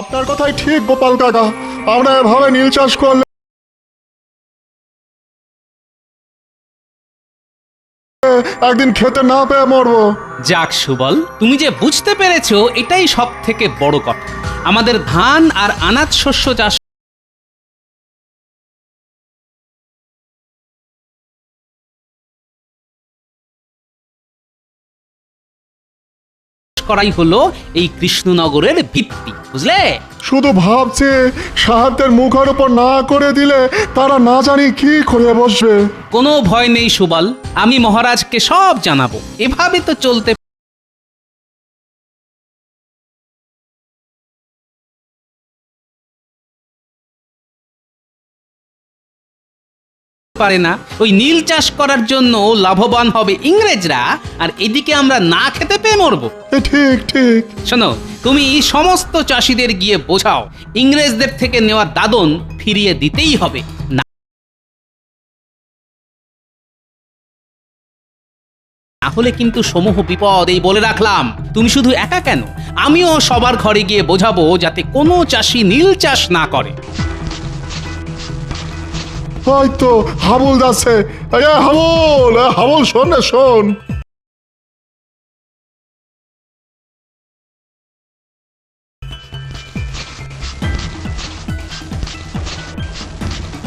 আপনার কথাই ঠিক গোপাল কাকা, আমরা এভাবে নীল চাষ করলে একদিন খেতে না পেয়ে মরবো। যাক সুবল, তুমি যে বুঝতে পেরেছো এটাই সব থেকে বড় কথা। আমাদের ধান আর আনাজ শস্য চাষ করাই হলো এই কৃষ্ণনগরের ভিত্তি, বুঝলে? শুধু ভাবছে সাহায্যের মুখের উপর না করে দিলে তারা না জানি কি করে বসবে। কোনো ভয় নেই সুবল, আমি মহারাজকে সব জানাবো। এভাবে তো চলতে পারে না। ওই নীল চাষ করার জন্য লাভবান হবে ইংরেজরা, আর এদিকে আমরা না খেতে পেয়ে মরবো। ঠিক ঠিক। শোনো, তুমি সমস্ত চাষিদের গিয়ে বোঝাও ইংরেজদের থেকে নেওয়া দাদন ফিরিয়ে দিতেই হবে। না হলে কিন্তু সমূহ বিপদ, এই বলে রাখলাম। তুমি শুধু একা কেন, আমিও সবার ঘরে গিয়ে বোঝাবো যাতে কোনো চাষি নীল চাষ না করে। হয়তো হাবুল যাচ্ছে। হাবুল, হাবুল শোন না, শোন।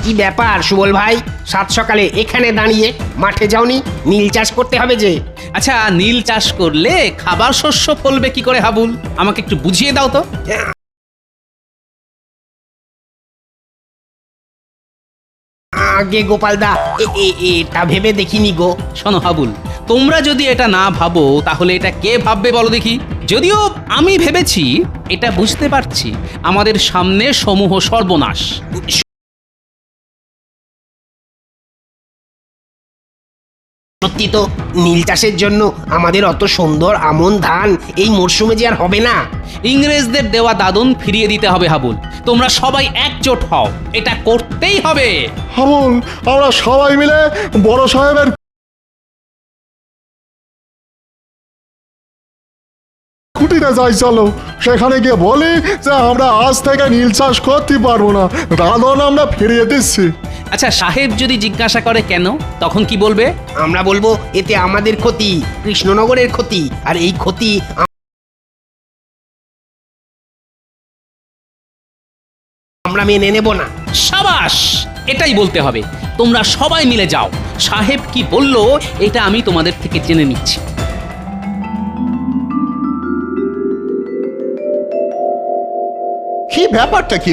কি ব্যাপার সুবল ভাই, সাত সকালে এখানে দাঁড়িয়ে মাঠে যাওনি? নীল চাষ করতে হবে যে। আচ্ছা, নীল চাষ করলে খাবার শস্য ফলবে কি করে হাবুল? আমাকে একটু বুঝিয়ে দাও তো। আগে গোপালদা, এটা ভেবে দেখিনি গো। শোনো হাবুল, তোমরা যদি এটা না ভাবো তাহলে এটা কে ভাববে বলো দেখি? যদিও আমি ভেবেছি, এটা বুঝতে পারছি আমাদের সামনে সমূহ সর্বনাশ। সত্যি তো, নীল চাষের জন্য আমাদের অত সুন্দর আমন ধান এই মরশুমে যে আর হবে না। ইংরেজদের দেওয়া দাদন ফিরিয়ে দিতে হবে হাবুল। তোমরা সবাই একজোট হও, এটা করতেই হবে। হাবুল, আমরা সবাই মিলে বড় সাহেবের খুঁটিতে যাই, চলো সেখানে গিয়ে বলি যে আমরা আজ থেকে নীল চাষ করতে পারবো না, দাদন আমরা ফিরিয়ে দিচ্ছি। আচ্ছা, সাহেব যদি জিজ্ঞাসা করে কেন, তখন কি বলবে? আমরা বলবো এতে আমাদের ক্ষতি, কৃষ্ণনগরের ক্ষতি, আর এই ক্ষতি আমরা মেনে নেব না। সাবাস, এটাই বলতে হবে। তোমরা সবাই মিলে যাও, সাহেব কি বললো এটা আমি তোমাদের থেকে জেনে নিচ্ছি। কি ব্যাপারটা কি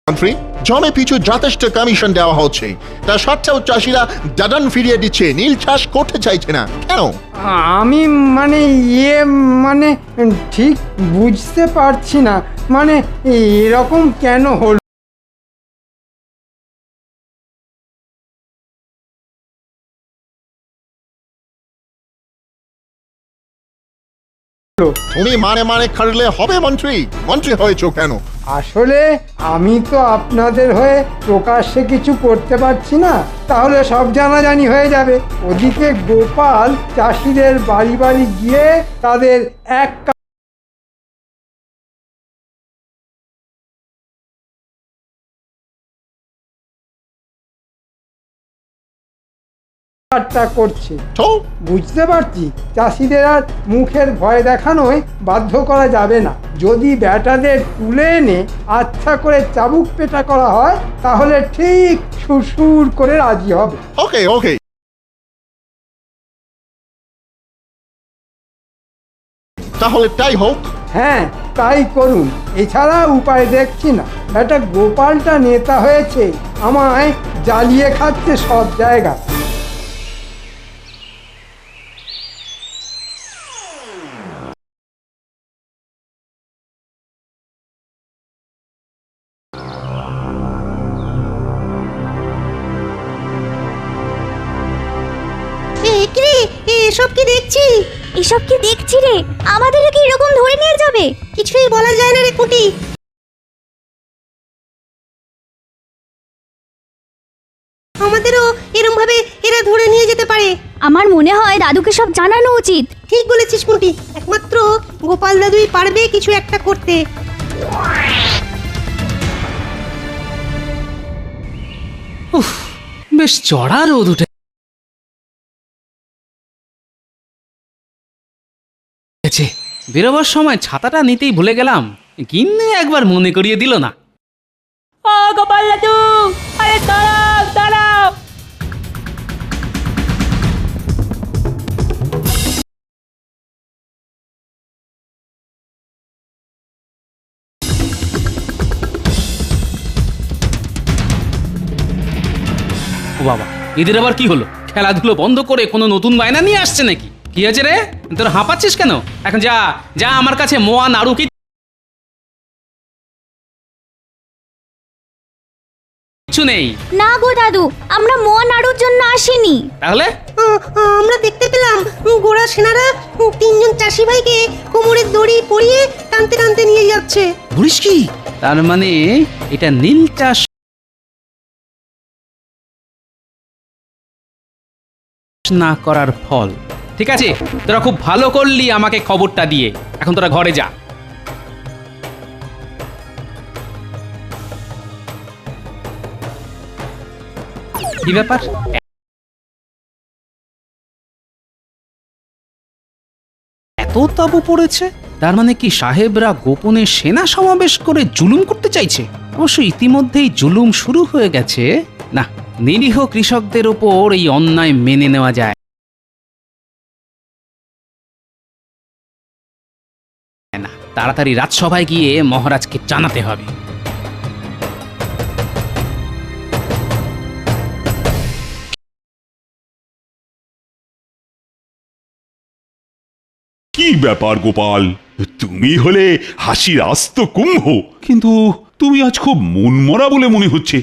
মন্ত্রী? জমে পিছু যথেষ্ট কমিশন দেওয়া হচ্ছে, তা সত্ত্বেও চাষিরা দাদন ফিরিয়ে দিচ্ছে, নীল চাষ করতে চাইছে না কেন? আমি মানে মানে ঠিক বুঝতে পারছি না, মানে এরকম কেন হলো। তুমি মানে মানে খাটলে হবে মন্ত্রী? মন্ত্রী হয়েছো কেন? আসলে আমি তো আপনাদের হয়ে প্রকাশ্যে কিছু করতে পারছি না, তাহলে সব জানাজানি হয়ে যাবে। ওদিকে গোপাল চাষিদের বাড়ি বাড়ি গিয়ে তাদের এক কাটটা করছে। তো বুঝতে পারছি চাষিদের আর মুখের ভয় দেখানোয় বাধ্য করা যাবে না। যদি ব্যাটাদের তুলে এনে আচ্ছা করে চাবুক পেটা করা হয় তাহলে ঠিক সুরসুর করে রাজি হবে। ওকে ওকে, তাহলে তাই হোক। হ্যাঁ, তাই করুন, এছাড়া উপায় দেখছি না। ব্যাটা গোপালটা নেতা হয়েছে, আমায় জ্বালিয়ে খাচ্ছে সব জায়গা। এসব কি দেখছি? এসব কি দেখছি রে? আমাদেরকে কি এরকম ধরে নিয়ে যাবে? কিছুই বলা যায় না রে কুটি। আমাদেরও এরকম ভাবে এরা ধরে নিয়ে যেতে পারে। আমার মনে হয় দাদুকে সব জানানো উচিত। ঠিক বলেছিস পুঁটি, একমাত্র গোপাল দাদুই পারবে কিছু একটা করতে। উফ, বেশ চড়া রোদ উঠেছে। বেরোবার সময় ছাতাটা নিতেই ভুলে গেলাম, কিন্তু একবার মনে করিয়ে দিল না। ও গোপাল দাদু, আরে দাঁড়াও দাঁড়াও। ও বাবা, এদের আবার কি হলো? খেলাধুলো বন্ধ করে কোনো নতুন বায়না নিয়ে আসছে নাকি? কি হয়েছে রে, তোর হাঁপাচ্ছিস কেন? এখন যা যা, আমার কাছে মোয়া নাড়ু কিছু নেই। না গো দাদু, আমরা মোয়া নাড়ুর জন্য আসিনি। তাহলে আমরা দেখতে পেলাম গোড়া সেনারা তিনজন চাষি ভাইকে কোমরের দড়ি পরিয়ে টানতে টানতে নিয়ে যাচ্ছে। বলিস কি? তার মানে এটা নীল চাষ না করার ফল। ঠিক আছে, তোরা খুব ভালো করলি আমাকে খবরটা দিয়ে। এখন তোরা ঘরে যা। কি ব্যাপার? এত তাবু পড়েছে, তার মানে কি সাহেবরা গোপনে সেনা সমাবেশ করে জুলুম করতে চাইছে? অবশ্য ইতিমধ্যেই জুলুম শুরু হয়ে গেছে। না, নিরীহ কৃষকদের ওপর এই অন্যায় মেনে নেওয়া যায় না। তাড়াতাড়ি রাজসভায় গিয়ে মহারাজকে জানাতে হবে। কি ব্যাপার গোপাল, তুমি হলে হাসির আস্ত কুম্ভ, কিন্তু তুমি আজ খুব মনমরা বলে মনে হচ্ছে।